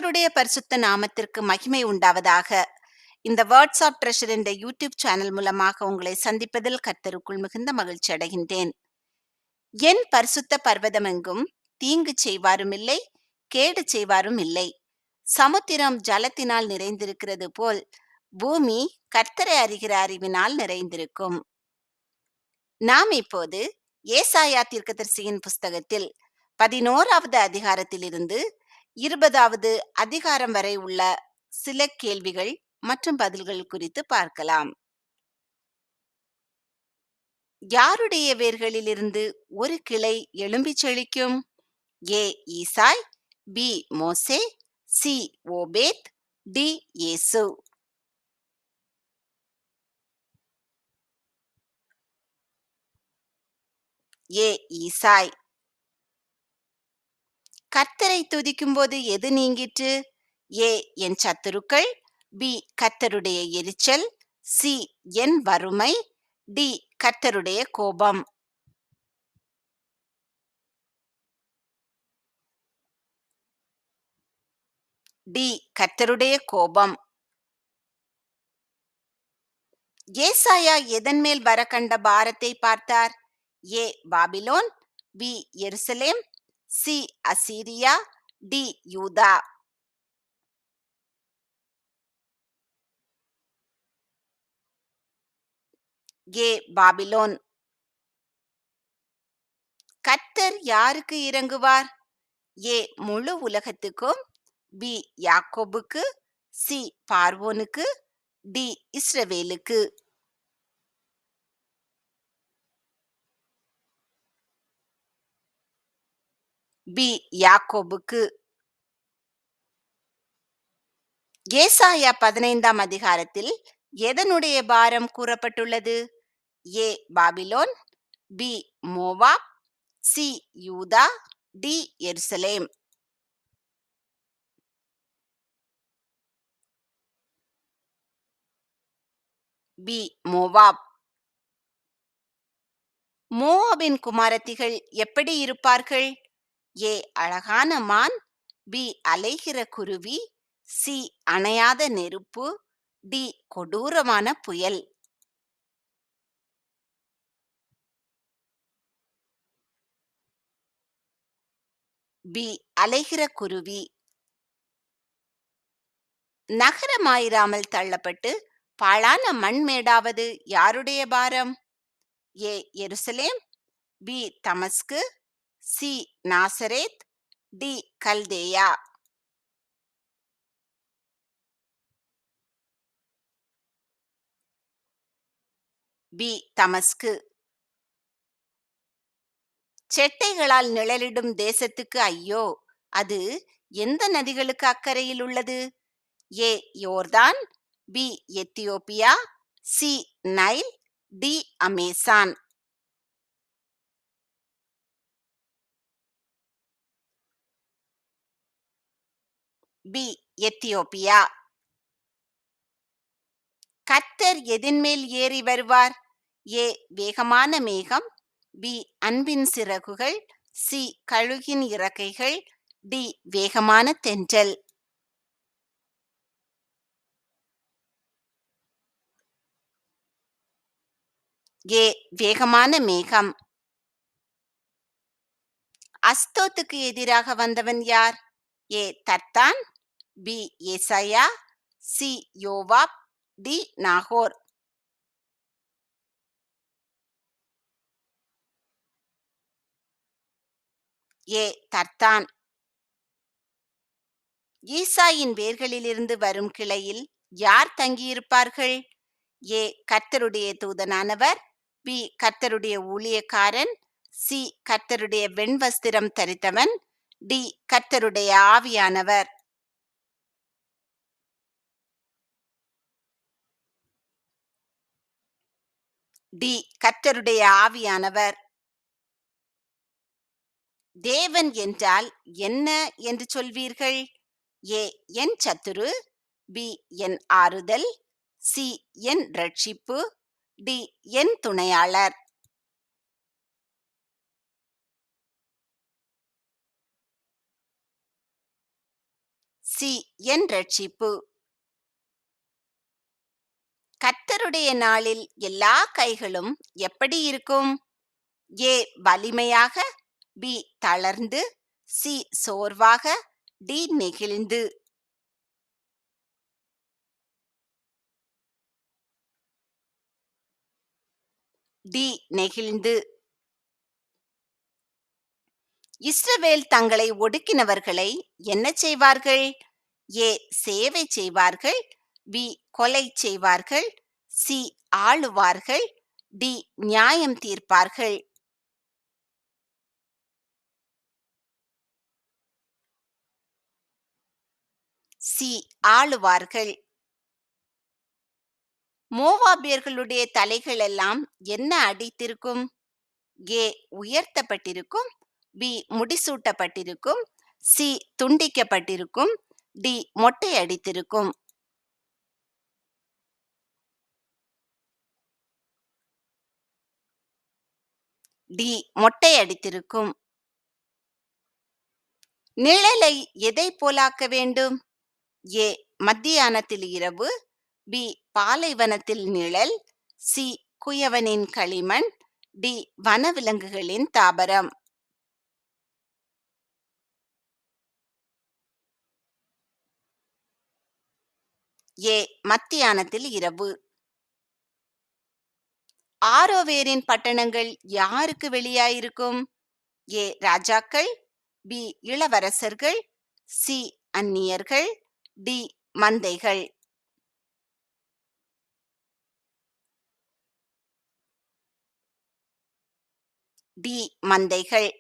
கர்த்தருடைய பரிசுத்த நாமத்திற்கு மகிமை உண்டாவதாக. இந்த வேர்ட்ஸ் ஆஃப் ட்ரெஷர் என்ற யூடியூப் சேனல் மூலமாக உங்களை சந்திப்பதில் கர்த்தருக்குள் மிகுந்த மகிழ்ச்சி அடைகின்றேன். என் பரிசுத்த பர்வதமெங்கும் தீங்கு செய்வாரும் இல்லை, கேடு செய்வாரும் இல்லை. சமுத்திரம் ஜலத்தினால் நிறைந்திருக்கிறது போல் பூமி கர்த்தரை அறிகிற அறிவினால் நிறைந்திருக்கும். நாம் இப்போது ஏசாயா தீர்க்கதரிசியின் புஸ்தகத்தில் 11வது அதிகாரத்திலிருந்து 20வது அதிகாரம் வரை உள்ள சில கேள்விகள் மற்றும் பதில்கள் குறித்து பார்க்கலாம். யாருடைய வேர்களிலிருந்து ஒரு கிளை எழும்பிச் செழிக்கும்? ஏ ஈசாய், பி மோசே, சி ஓபேத், டி இயேசு. ஏ ஈசாய். கர்த்தரை துதிக்கும் போது எது நீங்கிற்று? ஏ என் சத்துருக்கள், பி கர்த்தருடைய எரிச்சல், சி என் வறுமை, டி கர்த்தருடைய கோபம். டி கர்த்தருடைய கோபம். ஏசாயா எதன் மேல் வர கண்ட பாரத்தை பார்த்தார்? ஏ பாபிலோன், பி எருசலேம், சி அசீரியா, டி யூதா. ஏ பாபிலோன். கர்த்தர் யாருக்கு இறங்குவார்? ஏ முழு உலகத்துக்கும், பி யாக்கோபுக்கு, சி பார்வோனுக்கு, டி இஸ்ரவேலுக்கு. பி யாக்கோபுக்கு. ஏசாயா 15ஆம் அதிகாரத்தில் எதனுடைய பாரம் கூறப்பட்டுள்ளது? A Babylon, B Moab, C யூதா, டி எருசலேம். B Moab. மோவாபின் குமாரத்திகள் எப்படி இருப்பார்கள்? ஏ அழகான மான், பி அலைகிற குருவி, சி அணையாத நெருப்பு, டி கொடூரமான புயல். பி அலைகிற குருவி. நகரமாயிராமல் தள்ளப்பட்டு பாழான மண்மேடாவது யாருடைய பாரம்? ஏ எருசலேம், பி தமஸ்கு, சி நாசரேத், டி கல்தேயா. பி தமஸ்கு. செட்டைகளால் நிழலிடும் தேசத்துக்கு ஐயோ, அது எந்த நதிகளுக்கு அக்கறையில் உள்ளது? ஏ யோர்தான், B Ethiopia, C Nile, D Amazon. B Ethiopia. கர்த்தர் எதின்மேல் ஏறி வருவார்? ஏ வேகமான மேகம், பி அன்பின் சிறகுகள், சி கழுகின் இறக்கைகள், டி வேகமான தென்றல். ஏ வேகமான மேகம். அஸ்தோத்துக்கு எதிராக வந்தவன் யார்? ஏ தர்தான், பி ஏசாயா, சி யோவாப், டி நாகோர். ஏ தர்தான். ஈசாயின் வேர்களிலிருந்து வரும் கிளையில் யார் தங்கியிருப்பார்கள்? ஏ கர்த்தருடைய தூதனானவர், பி கர்த்தருடைய ஊழியக்காரன், சி கர்த்தருடைய வெண்வஸ்திரம் தரித்தவன், டி கர்த்தருடைய ஆவியானவர். டி கர்த்தருடைய ஆவியானவர். தேவன் என்றால் என்ன என்று சொல்வீர்கள்? ஏ என் சத்துரு, பி என் ஆறுதல், சி என் ரட்சிப்பு, T N துணையாளர். C C N ரட்சிப்பு. கர்த்தருடைய நாளில் எல்லா கைகளும் எப்படி இருக்கும்? ஏ வலிமையாக, பி தளர்ந்து, சி சோர்வாக, டி நெகிழ்ந்து. டி நெகிழ்ந்து. இஸ்ரவேல் தங்களை ஒடுக்கினவர்களை என்ன செய்வார்கள்? ஏ சேவை செய்வார்கள், பி கொலை செய்வார்கள், சி ஆளுவார்கள், டி நியாயம் தீர்ப்பார்கள். சி ஆளுவார்கள். மோவாபியர்களுடைய தலைகள் எல்லாம் என்ன அடித்திருக்கும்? ஏ உயர்த்தப்பட்டிருக்கும், பி முடிசூட்டப்பட்டிருக்கும், சி துண்டிக்கப்பட்டிருக்கும், டி மொட்டை அடித்திருக்கும். டி மொட்டை அடித்திருக்கும். நிழலை எதை போலாக்க வேண்டும்? ஏ மத்தியானத்தில் இரவு, பி பாலைவனத்தில் நிழல், சி குயவனின் களிமண், டி வனவிலங்குகளின் தாபரம். ஏ மத்தியானத்தில் இரவு. ஆரோவேரின் பட்டணங்கள் யாருக்கு வெளியாயிருக்கும்? ஏ ராஜாக்கள், பி இளவரசர்கள், சி அந்நியர்கள், டி மந்தைகள். டி மந்தைகள்.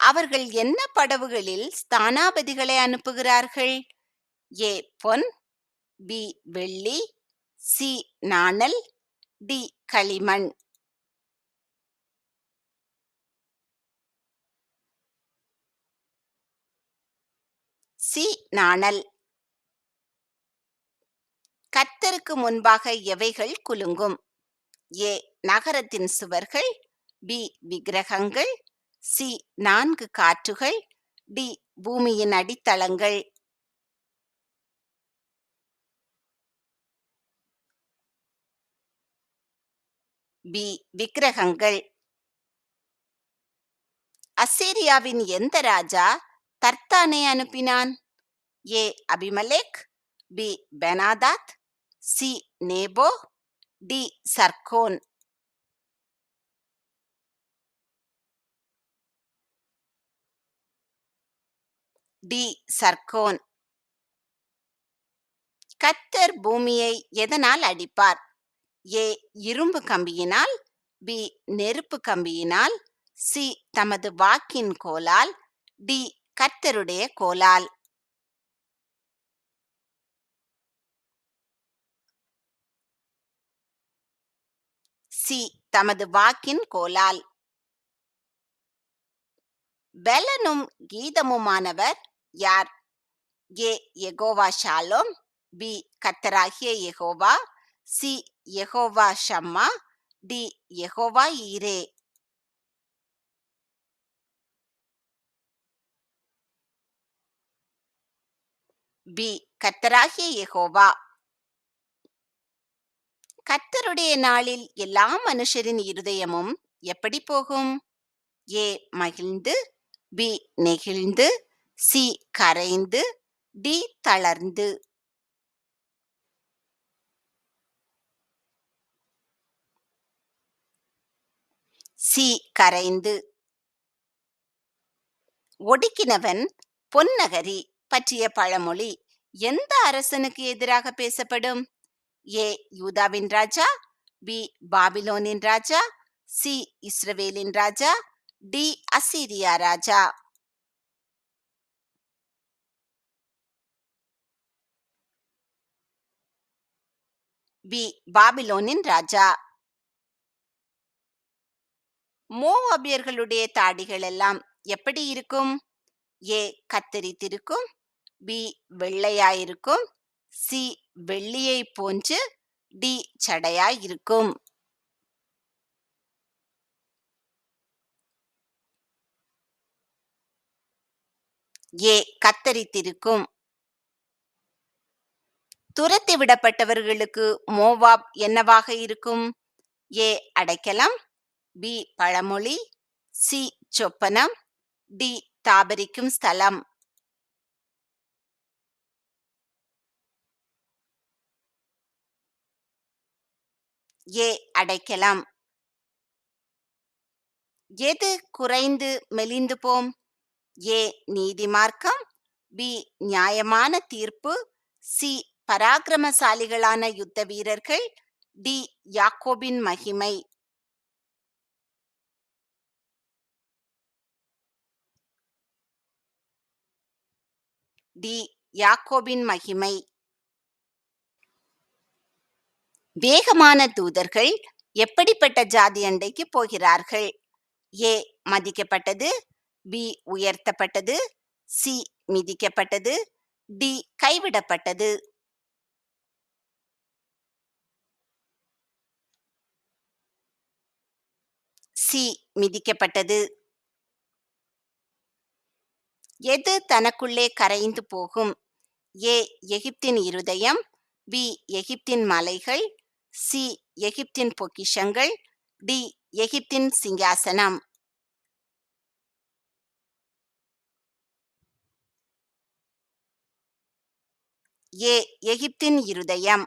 அவர்கள் என்ன படவுகளில் ஸ்தானாபதிகளை அனுப்புகிறார்கள்? ஏ பொன், பி வெள்ளி, சி நாணல், டி களிமண். சி நாணல். கர்த்தருக்கு முன்பாக எவைகள் குலுங்கும்? ஏ நகரத்தின் சுவர்கள், பி விக்கிரகங்கள், சி 4 காற்றுகள், டி பூமியின் அடித்தளங்கள். பி விக்கிரகங்கள். அசீரியாவின் எந்த ராஜா தர்த்தானை அனுப்பினான்? A Abimelech, B Benhadad, C Nebo, D Sargon. D Sargon. கர்த்தர் பூமியை எதனால் அடிப்பார்? ஏ இரும்பு கம்பியினால், பி நெருப்பு கம்பியினால், சி தமது வாக்கின் கோலால், டி கர்த்தருடைய கோலால். சி தமது வாக்கின் கோலால். பெலனும் கீதமுமானவர் யார்? ஏ யெகோவா ஷாலோம், பி கர்த்தராகிய யெகோவா, சி யெகோவா ஷம்மா, டி யெகோவா ஈரே. பி கர்த்தராகிய யெகோவா. கர்த்தருடைய நாளில் எல்லா மனுஷரின் இருதயமும் எப்படி போகும்? ஏ மகிழ்ந்து, பி நெகிழ்ந்து, சி கரைந்து, டி தளர்ந்து. சி கரைந்து. ஒடுக்கினவன் பொன்னகரி பற்றிய பழமொழி எந்த அரசனுக்கு எதிராக பேசப்படும்? ஏ யூதாவின் ராஜா, பி பாபிலோனின் ராஜா, சி இஸ்ரவேலின் ராஜா, டி அசீரியா ராஜா. பி பாபிலோனின் ராஜா. மோவாபியர்களுடைய தாடிகள் எல்லாம் எப்படி இருக்கும்? ஏ கத்தரித்திருக்கும், பி வெள்ளையாயிருக்கும், சி வெள்ளியை போன்று, டி சடையாயிருக்கும். ஏ கத்தரித்திருக்கும். துரத்தி விடப்பட்டவர்களுக்கு மோவாப் என்னவாக இருக்கும்? ஏ அடைக்கலம், பி பழமொழி, சி சொப்பனம், டி தாபரிக்கும் ஸ்தலம். ஏ அடைக்கலம். எது குறைந்து மெலிந்து போம்? ஏ நீதிமார்க்கம், பி நியாயமான தீர்ப்பு, சி பராக்கிரமசாலிகளான யுத்த வீரர்கள், டி யாக்கோபின் மகிமை. டி யாக்கோபின் மகிமை. வேகமான தூதர்கள் எப்படிப்பட்ட ஜாதி அண்டைக்கு போகிறார்கள்? ஏ மதிக்கப்பட்டது, பி உயர்த்தப்பட்டது, சி மிதிக்கப்பட்டது, டி கைவிடப்பட்டது. சி மிதிக்கப்பட்டது. எது தனக்குள்ளே கரைந்து போகும்? ஏ எகிப்தின் இருதயம், பி எகிப்தின் மலைகள், சி எகிப்தின் பொக்கிஷங்கள், டி எகிப்தின் சிங்காசனம். ஏ எகிப்தின் இருதயம்.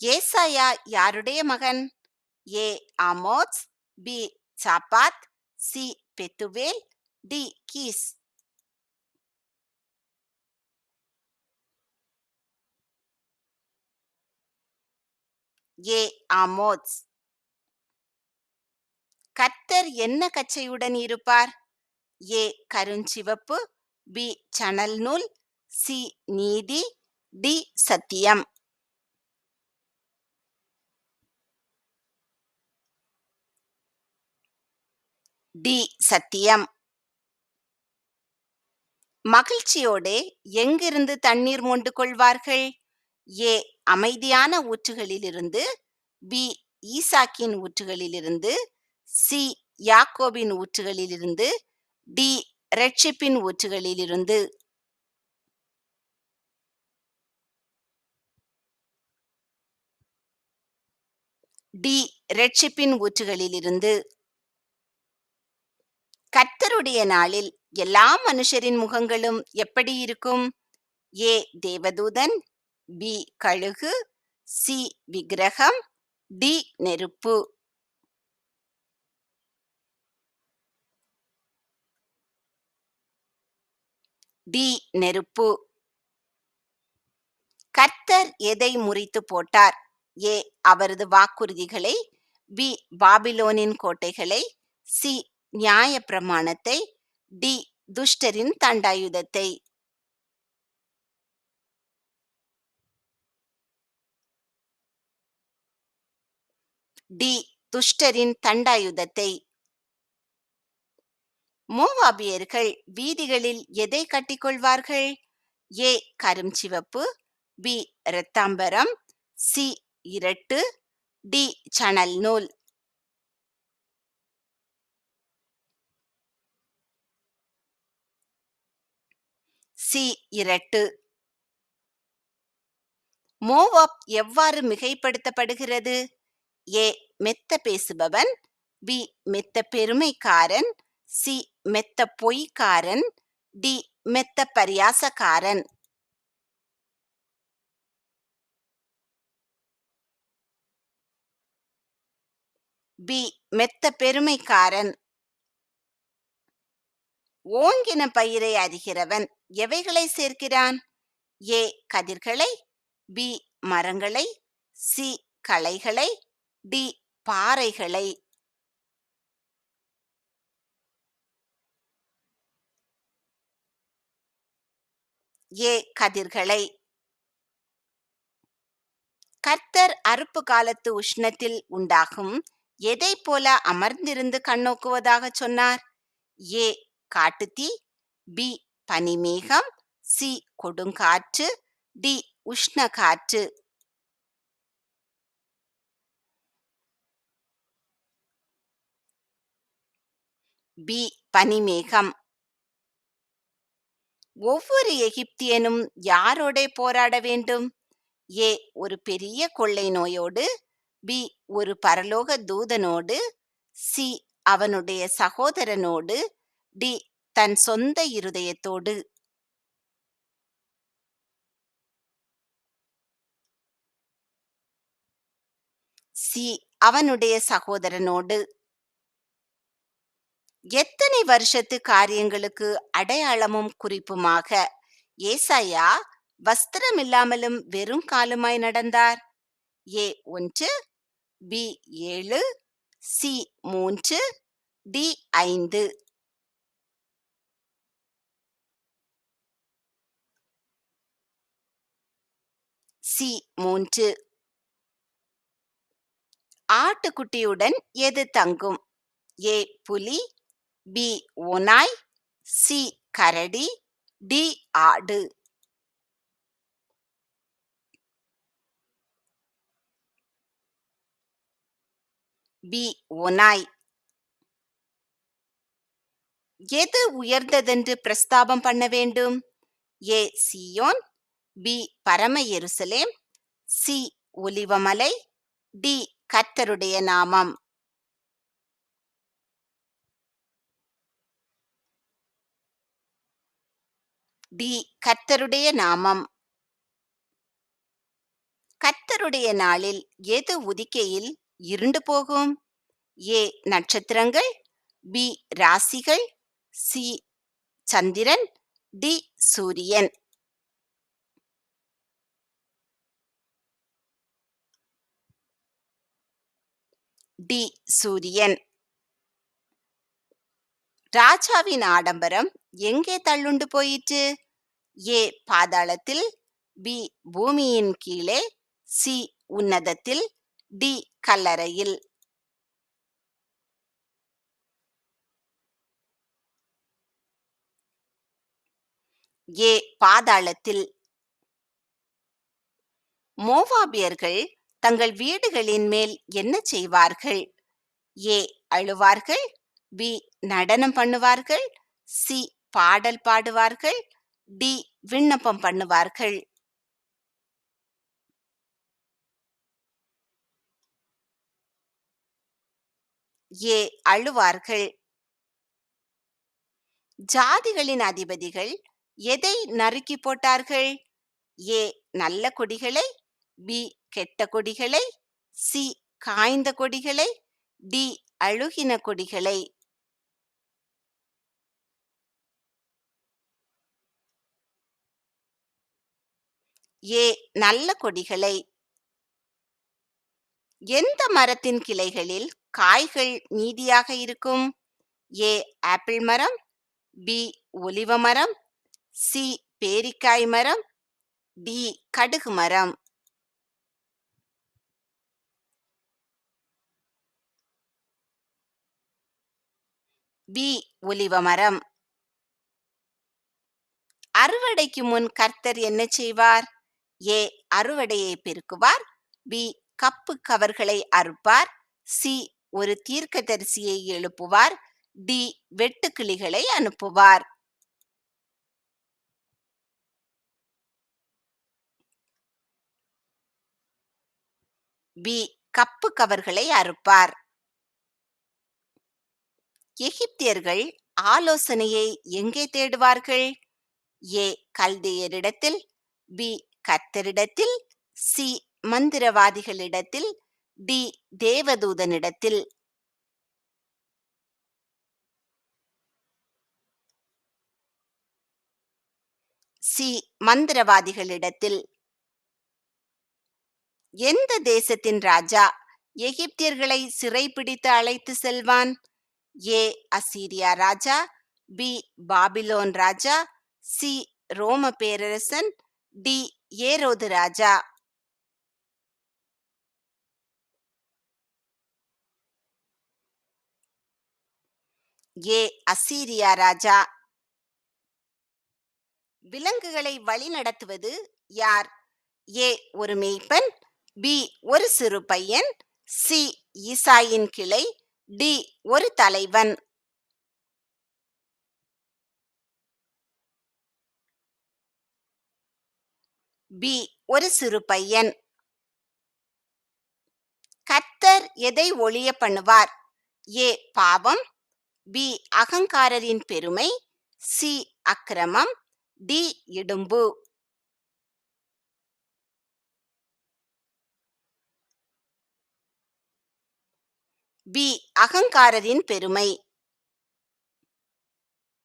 ஏசாயா யாருடைய மகன்? ஏ ஆமோத்ஸ், பி சாப்பாத், சி பெத்துவேல், டி கீஸ். ஏ ஆமோத்ஸ். கர்த்தர் என்ன கச்சையுடன் இருப்பார்? ஏ கருஞ்சிவப்பு, பி சணல் நூல், சி நீதி, டி சத்தியம். டி சத்தியம். மகிழ்ச்சியோடே எங்கிருந்து தண்ணீர் மொண்டு கொள்வார்கள்? ஏ அமைதியான ஊற்றுகளிலிருந்து, பி ஈசாக்கின் ஊற்றுகளிலிருந்து, சி யாக்கோபின் ஊற்றுகளிலிருந்து, டி இரட்சிப்பின் ஊற்றுகளிலிருந்து. டி இரட்சிப்பின் ஊற்றுகளிலிருந்து. கர்த்தருடைய நாளில் எல்லா மனுஷரின் முகங்களும் எப்படி இருக்கும்? ஏ தேவதூதன், பி கழுகு, சி விக்கிரகம், டி நெருப்பு. டி நெருப்பு. கர்த்தர் எதை முறித்து போட்டார்? ஏ அவரது வாக்குறுதிகளை, பி பாபிலோனின் கோட்டைகளை, சி நியாய பிரமாணத்தை, டி துஷ்டரின் தண்டாயுதத்தை. டி துஷ்டரின் தண்டாயுதத்தை. மோவாபியர்கள் வீதிகளில் எதை கட்டிக்கொள்வார்கள்? ஏ கருஞ்சிவப்பு, பி இரத்தாம்பரம், சி இரட்டு, டி சணல் நூல். சி இரட்டு. மோவாப் எவ்வாறு மிகைப்படுத்தப்படுகிறது? ஏ மெத்த பேசுபவன், பி மெத்த பெருமைக்காரன், சி மெத்த பொய்க்காரன், டி மெத்த பரியாசக்காரன். பி மெத்த பெருமைக்காரன். ஓங்கின பயிரை அறிகிறவன் எவைகளை சேர்க்கிறான்? ஏ கதிர்களை, பி மரங்களை, சி களைகளை, டி பாறைகளை. ஏ கதிர்களை. கர்த்தர் அறுப்பு காலத்து உஷ்ணத்தில் உண்டாகும் எதை போல அமர்ந்திருந்து கண்ணோக்குவதாக சொன்னார்? ஏ காட்டுத்தீ, பி பனிமேகம், சி கொடுங்காற்று, டி உஷ்ண காற்று. பி பனிமேகம். ஒவ்வொரு எகிப்தியனும் யாரோடே போராட வேண்டும்? ஏ ஒரு பெரிய கொள்ளை நோயோடு, பி ஒரு பரலோக தூதனோடு, சி அவனுடைய சகோதரனோடு, டி தன் சொந்த இருதயத்தோடு. சி அவனுடைய சகோதரனோடு. எத்தனை வருஷத்து காரியங்களுக்கு அடையாளமும் குறிப்புமாக ஏசாயா வஸ்திரமில்லாமலும் வெறும் காலுமாய் நடந்தார்? ஏ 1, பி 7, சி 3, டி 5. சி 3. ஆட்டுக்குட்டியுடன் எது தங்கும்? ஏ புலி, பி ஓநாய், சி கரடி, டி ஆடு. பி ஓநாய். எது உயர்ந்ததென்று பிரஸ்தாபம் பண்ண வேண்டும்? ஏ சீயோன், பி பரம எருசலேம், சி ஒலிவமலை, டி கர்த்தருடைய நாமம். டி கர்த்தருடைய நாமம். கர்த்தருடைய நாளில் எது உதிக்கையில் இருண்டு போகும்? ஏ நட்சத்திரங்கள், பி ராசிகள், சி சந்திரன், டி சூரியன். டி சூரியன். ராஜாவின் ஆடம்பரம் எங்கே தள்ளுண்டு போயிற்று? ஏ பாதாளத்தில், பி பூமியின் கீழே, சி உன்னதத்தில், டி கல்லறையில். ஏ பாதாளத்தில். மோவாபியர்கள் தங்கள் வீடுகளின் மேல் என்ன செய்வார்கள்? ஏ அழுவார்கள், பி நடனம் பண்ணுவார்கள், சி பாடல் பாடுவார்கள், டி விண்ணப்பம் பண்ணுவார்கள். ஏ அழுவார்கள். ஜாதிகளின் அதிபதிகள் எதை நறுக்கி போட்டார்கள்? ஏ நல்ல கொடிகளை, பி கெட்ட கொடிகளை, சி காய்ந்த கொடிகளை, டி அழுகின கொடிகளை. ஏ நல்ல கொடிகளை. எந்த மரத்தின் கிளைகளில் காய்கள் மீதியாக இருக்கும்? ஏ ஆப்பிள் மரம், பி ஒலிவ மரம், சி பேரிக்காய் மரம், டி கடுகு மரம். பி ஒலிவ மரம். அறுவடைக்கு முன் கர்த்தர் என்ன செய்வார்? ஏ அறுவடையை பெருக்குவார், பி கப்பு கவர்களை அறுப்பார், சி ஒரு தீர்க்கதரிசியை எழுப்புவார், டி வெட்டுக்கிளிகளை அனுப்புவார். பி கப்பு கவர்களை அறுப்பார். எகிப்தியர்கள் ஆலோசனையை எங்கே தேடுவார்கள்? ஏ கல்தேயரிடத்தில், பி கர்த்தரிடத்தில், சி மந்திரவாதிகளிடத்தில், டி தேவதூதனிடத்தில். சி மந்திரவாதிகளிடத்தில். எந்த தேசத்தின் ராஜா எகிப்தியர்களை சிறைப்பிடித்து அழைத்து செல்வான்? ஏ அசீரியா ராஜா, பி பாபிலோன் ராஜா, சி ரோம பேரரசன், டி ஏரோது ராஜா. ஏ அசீரியா ராஜா. விலங்குகளை வழிநடத்துவது யார்? ஏ ஒரு மேய்ப்பன், பி ஒரு சிறு பையன், சி ஈசாயின் கிளை, டி ஒரு தலைவன். பி. ஒரு சிறு பையன். கர்த்தர் எதை ஒழிய பண்ணுவார்? ஏ. பாவம். பி. அகங்காரரின் பெருமை. சி. அக்கிரமம். டி. இடும்பு. பி. அகங்காரரின் பெருமை.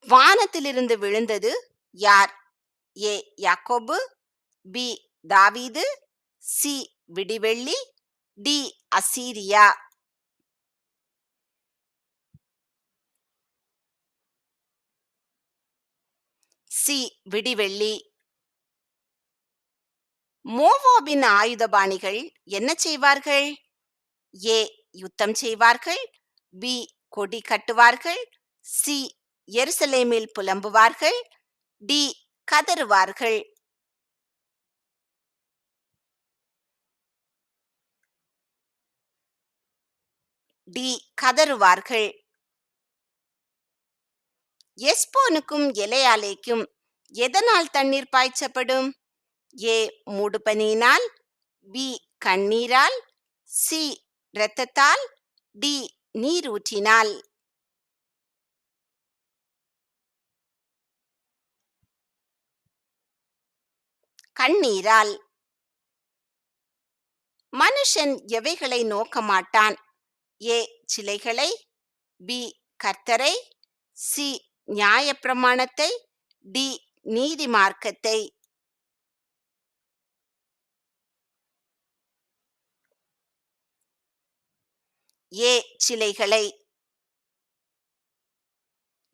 வானத்திலிருந்து விழுந்தது யார்? ஏ. யாக்கோபு. பி. தாவீது. சி. விடிவெள்ளி. டி. அசீரியா. சி. விடிவெள்ளி. மோவாபின் ஆயுதபாணிகள் என்ன செய்வார்கள்? ஏ. யுத்தம் செய்வார்கள். பி. கொடி கட்டுவார்கள். சி. எருசலேமில் புலம்புவார்கள். டி. கதறுவார்கள். டி. கதறுவார்கள். எஸ்போனுக்கும் எலையாலேக்கும் எதனால் தண்ணீர் பாய்ச்சப்படும்? ஏ. மூடுபனியினால். பி. கண்ணீரால். சி. இரத்தத்தால். டி. நீரூற்றினால். கண்ணீரால். மனுஷன் எவைகளை நோக்க மாட்டான்? ஏ. சிலைகளை. பி. கர்த்தரை. சி. நியாயப்பிரமாணத்தை. டி. நீதி மார்க்கத்தை. ஏ. சிலைகளை.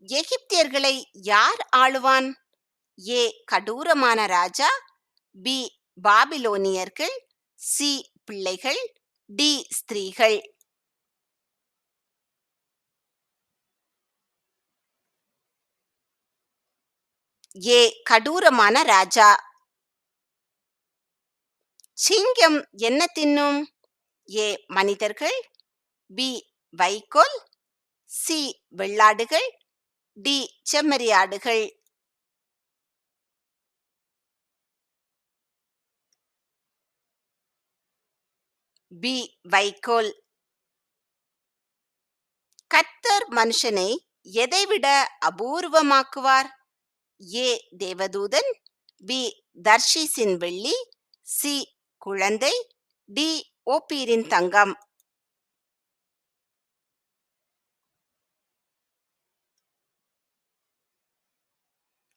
எகிப்தியர்களை யார் ஆளுவான்? ஏ. கடூரமான ராஜா. பி. பாபிலோனியர்கள். சி. பிள்ளைகள். டி. ஸ்திரீகள். ஏ. கடூரமான ராஜா. சிங்கம் என்ன தின்னும்? ஏ. மனிதர்கள். பி. வைக்கோல். சி. வெள்ளாடுகள். டி. செம்மறியாடுகள். பி. வைக்கோல். கர்த்தர் மனுஷனை எதைவிட அபூர்வமாக்குவார்? ஏ. தேவதூதன். பி. தர்ஷீசின் வெள்ளி. சி. குழந்தை. டி. ஓப்பீரின் தங்கம்.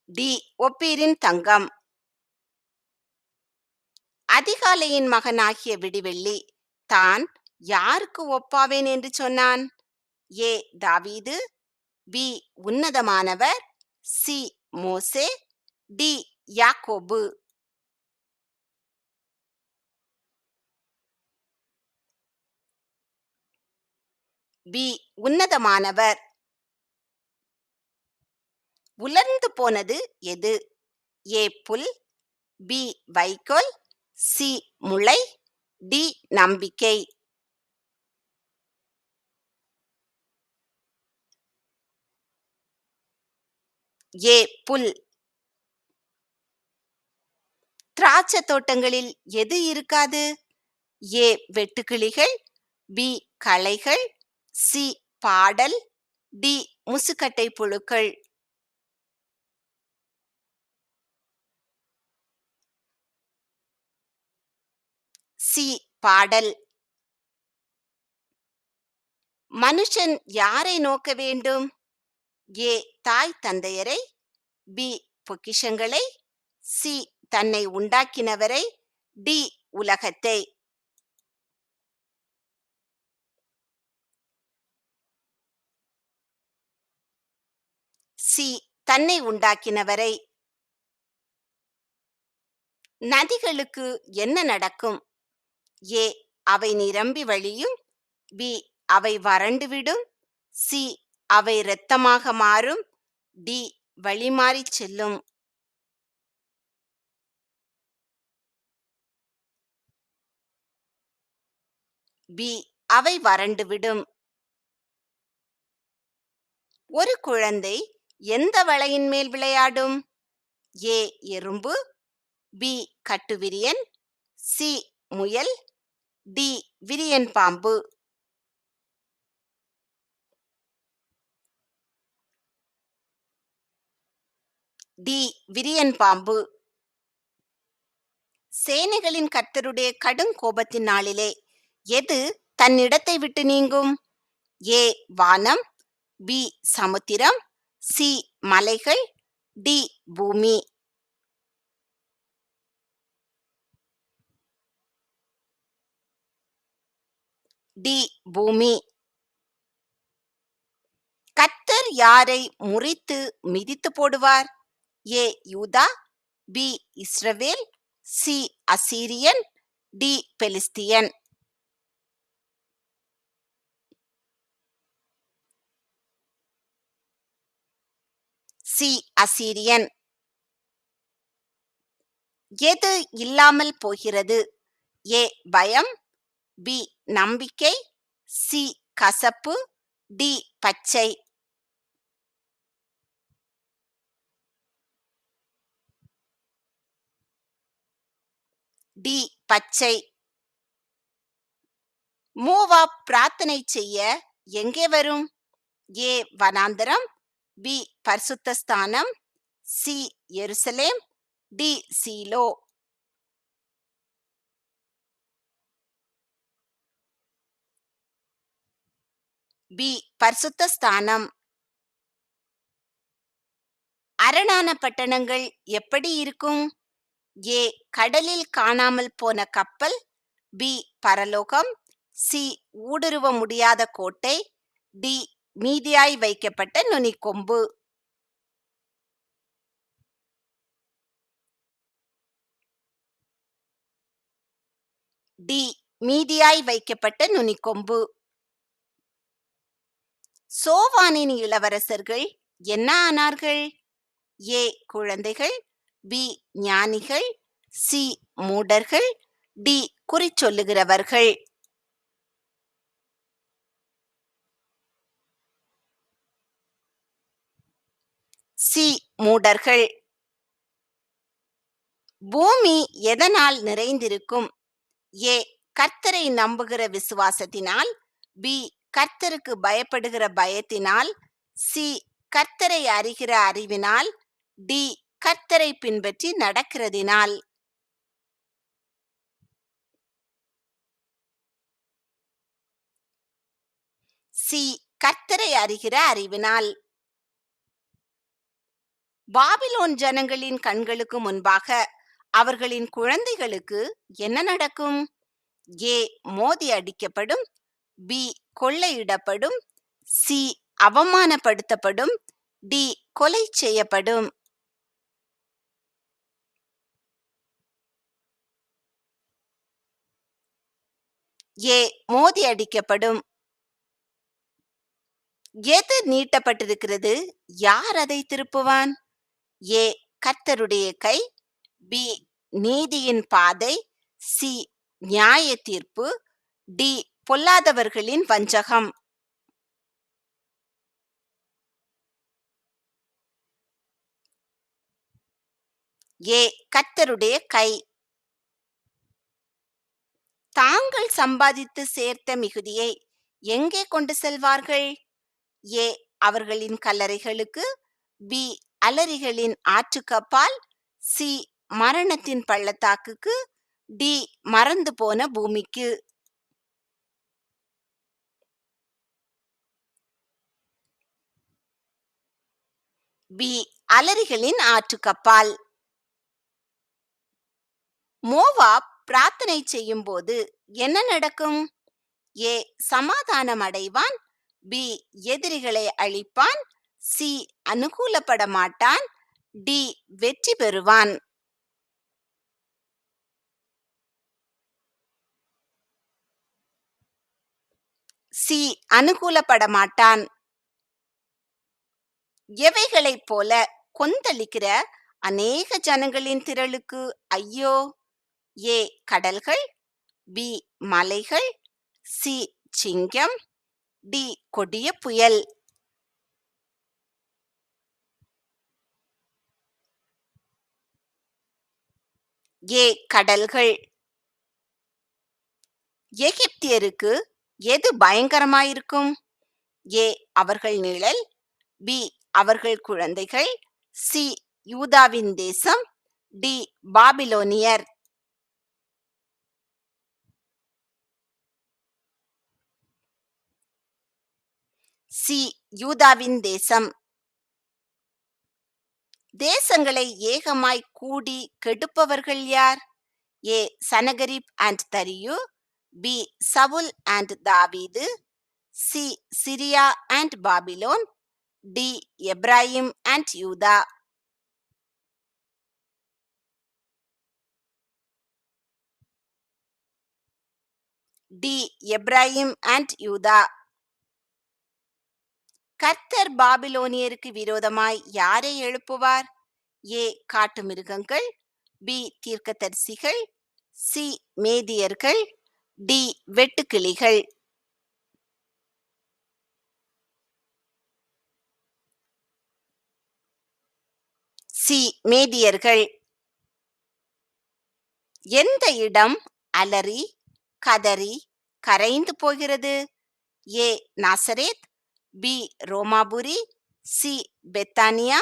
டி. ஒப்பீரின் தங்கம். அதிகாலையின் மகனாகிய விடிவெள்ளி தான் யாருக்கு ஒப்பாவேன் என்று சொன்னான்? ஏ. தாவீது. பி. உன்னதமானவர். சி. மோசே. டி. யாக்கோபு. பி. உன்னதமானவர். உலர்ந்து போனது எது? ஏ. புல். பி. வைக்கோல். சி. முளை. டி. நம்பிக்கை. ஏ. புல். திராட்சை தோட்டங்களில் எது இருக்காது? ஏ. வெட்டுக்கிளிகள். பி. களைகள். சி. பாடல். டி. முசுக்கட்டை புழுக்கள். சி. பாடல். மனுஷன் யாரை நோக்க வேண்டும்? ஏ. தாய் தந்தையரை. பி. பொக்கிஷங்களை. சி. தன்னை உண்டாக்கினவரை. டி. உலகத்தை. சி. தன்னை உண்டாக்கினவரை. நதிகளுக்கு என்ன நடக்கும்? ஏ. அவை நிரம்பி வழியும். பி. அவை வறண்டுவிடும். சி. அவை இரத்தமாக மாறும். டி. வழிமாறிச் செல்லும். பி. அவை வறண்டுவிடும். ஒரு குழந்தை எந்த வளையின் மேல் விளையாடும்? ஏ. எறும்பு. பி கட்டுவிரியன், சி முயல், டி விரியன் பாம்பு. டி விரியன் பாம்பு. சேனைகளின் கர்த்தருடைய கடும் கோபத்தின் நாளிலே எது தன் இடத்தை விட்டு நீங்கும்? ஏ வானம், பி சமுத்திரம், சி மலைகள், டி பூமி. டி பூமி. கர்த்தர் யாரை முறித்து மிதித்து போடுவார்? ஏ யூதா, பி இஸ்ரவேல், சி அசீரியன், டி பெலிஸ்தியன். சி அசீரியன். எது இல்லாமல் போகிறது? ஏ பயம், பி நம்பிக்கை, சி கசப்பு, டி பச்சை. டி பச்சை. மோவாப் பிரார்த்தனை செய்ய எங்கே வரும்? ஏ வனாந்தரம், பி பரிசுத்த ஸ்தானம், சி எருசலேம், டி சீலோ. பி பரிசுத்த ஸ்தானம். அரணான பட்டணங்கள் எப்படி இருக்கும்? ஏ கடலில் காணாமல் போன கப்பல், பி பரலோகம், சி ஊடுருவ முடியாத கோட்டை, டி மீதியாய் வைக்கப்பட்ட நுனிக்கொம்பு. டி மீதியாய் வைக்கப்பட்ட நுனிக்கொம்பு. சோவானின் இளவரசர்கள் என்ன ஆனார்கள்? ஏ குழந்தைகள், பி ஞானிகள், சி மூடர்கள், டி குறிச்சொல்லுகிறவர்கள். சி மூடர்கள். பூமி எதனால் நிறைந்திருக்கும்? ஏ கர்த்தரை நம்புகிற விசுவாசத்தினால், பி கர்த்தருக்கு பயப்படுகிற பயத்தினால், சி கர்த்தரை அறிகிற அறிவினால், டி கர்த்தரை பின்பற்றி நடக்கிறதினால். சி கர்த்தரை அறிகிற அறிவினால். பாபிலோன் ஜனங்களின் கண்களுக்கு முன்பாக அவர்களின் குழந்தைகளுக்கு என்ன நடக்கும்? ஏ மோதி அடிக்கப்படும், பி கொள்ளையிடப்படும், சி அவமானப்படுத்தப்படும், டி கொலை செய்யப்படும். ஏ மோதி அடிக்கப்படும். எது நீட்டப்பட்டிருக்கிறது? யார் அதை திருப்புவான்? ஏ கர்த்தருடைய கை, பி நீதியின் பாதை, சி நியாய தீர்ப்பு, டி பொல்லாதவர்களின் வஞ்சகம். ஏ கர்த்தருடைய கை. தாங்கள் சம்பாதித்து சேர்த்த மிகுதியை எங்கே கொண்டு செல்வார்கள்? ஏ அவர்களின் கல்லறைகளுக்கு, பி அலரிகளின் ஆற்றுக்கப்பால், சி மரணத்தின் பள்ளத்தாக்குக்கு, டி மறந்து போன பூமிக்கு. பி அலரிகளின் ஆற்றுக்கப்பால். மோவாப் பிரார்த்தனை செய்யும் போது என்ன நடக்கும்? ஏ சமாதானம் அடைவான், பி எதிரிகளை அழிப்பான், சி அனுகூலப்பட மாட்டான், டி வெற்றி பெறுவான். சி அனுகூலப்பட மாட்டான். எவைகளைப் போல கொந்தளிக்கிற அநேக ஜனங்களின் திரளுக்கு ஐயோ! ஏ கடல்கள், பி மலைகள், சி சிங்கம், டி கொடிய புயல். ஏ கடல்கள். எகிப்தியருக்கு எது பயங்கரமாயிருக்கும்? ஏ அவர்கள் நிழல், பி அவர்கள் குழந்தைகள், சி யூதாவின் தேசம், டி பாபிலோனியர். சி யூதாவின் தேசம். தேசங்களை ஏகமாய் கூடி கெடுப்பவர்கள் யார்? A Sennacherib and Darius, B Saul and David, C Syria and Babylon, D Ephraim and Judah. D Ephraim and Judah. கர்த்தர் பாபிலோனியருக்கு விரோதமாய் யாரை எழுப்புவார்? ஏ காட்டு மிருகங்கள், பி தீர்க்கதரிசிகள், சி மேதியர்கள், டி வெட்டுக்கிளிகள். சி மேதியர்கள். எந்த இடம் அலறி கதறி கரைந்து போகிறது? ஏ நாசரேத், பி ரோமாபுரி, சி பெத்தானியா,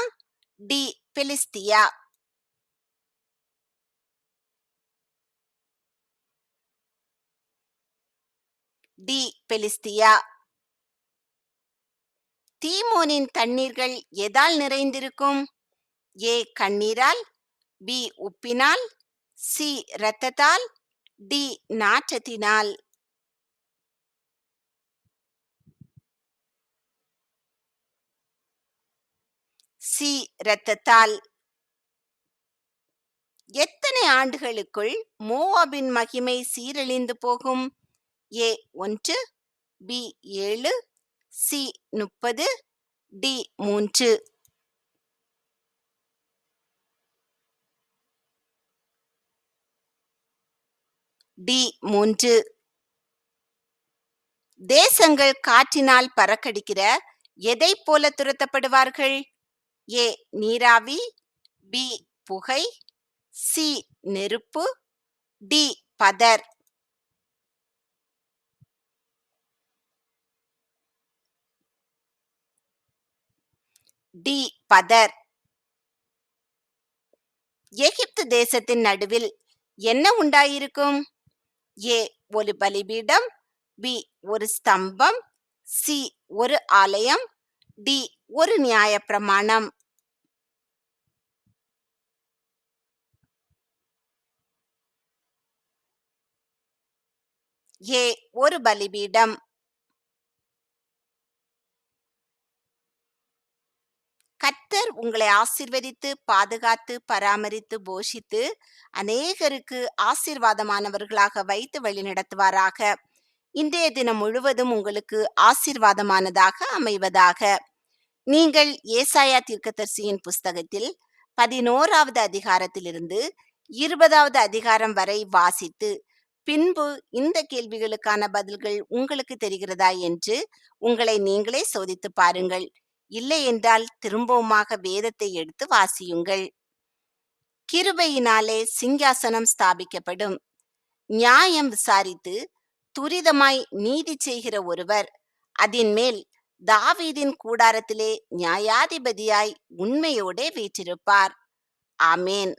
டி பெலிஸ்தியா. டி பெலிஸ்தியா. தீமோனின் தண்ணீர்கள் எதால் நிறைந்திருக்கும்? ஏ கண்ணீரால், பி உப்பினால், சி இரத்தத்தால், டி நாற்றத்தினால். சி இரத்தத்தால். எத்தனை ஆண்டுகளுக்குள் மோவாபின் மகிமை சீரழிந்து போகும்? A 1, B 7, C 30, D 3. D 3. தேசங்கள் காற்றினால் பறக்கடிக்கிற எதை போல துரத்தப்படுவார்கள்? ஏ நீராவி, பி புகை, சி நெருப்பு, டி பதர். டி பதர். எகிப்து தேசத்தின் நடுவில் என்ன உண்டாயிருக்கும்? ஏ ஒரு பலிபீடம், பி ஒரு ஸ்தம்பம், சி ஒரு ஆலயம், டி ஒரு நியாயப்பிரமாணம். ஏ ஒரு பலிபீடம். கர்த்தர் உங்களை ஆசீர்வதித்து பாதுகாத்து பராமரித்து போஷித்து அநேகருக்கு ஆசீர்வாதமானவர்களாக வைத்து வழிநடத்துவாராக. இன்றைய தினம் முழுவதும் உங்களுக்கு ஆசீர்வாதமானதாக அமைவதாக. நீங்கள் ஏசாயா தீர்க்கதரிசியின் புஸ்தகத்தில் 11வது அதிகாரத்திலிருந்து 20வது அதிகாரம் வரை வாசித்து பின்பு இந்த கேள்விகளுக்கான பதில்கள் உங்களுக்கு தெரிகிறதா என்று உங்களை நீங்களே சோதித்து பாருங்கள். இல்லை என்றால் திரும்பவுமாக வேதத்தை எடுத்து வாசியுங்கள். கிருபையினாலே சிங்காசனம் ஸ்தாபிக்கப்படும். நியாயம் விசாரித்து துரிதமாய் நீதி செய்கிற ஒருவர் அதின் மேல் தாவீதின் கூடாரத்திலே நியாயாதிபதியாய் உண்மையோடே வீற்றிருப்பார். ஆமேன்.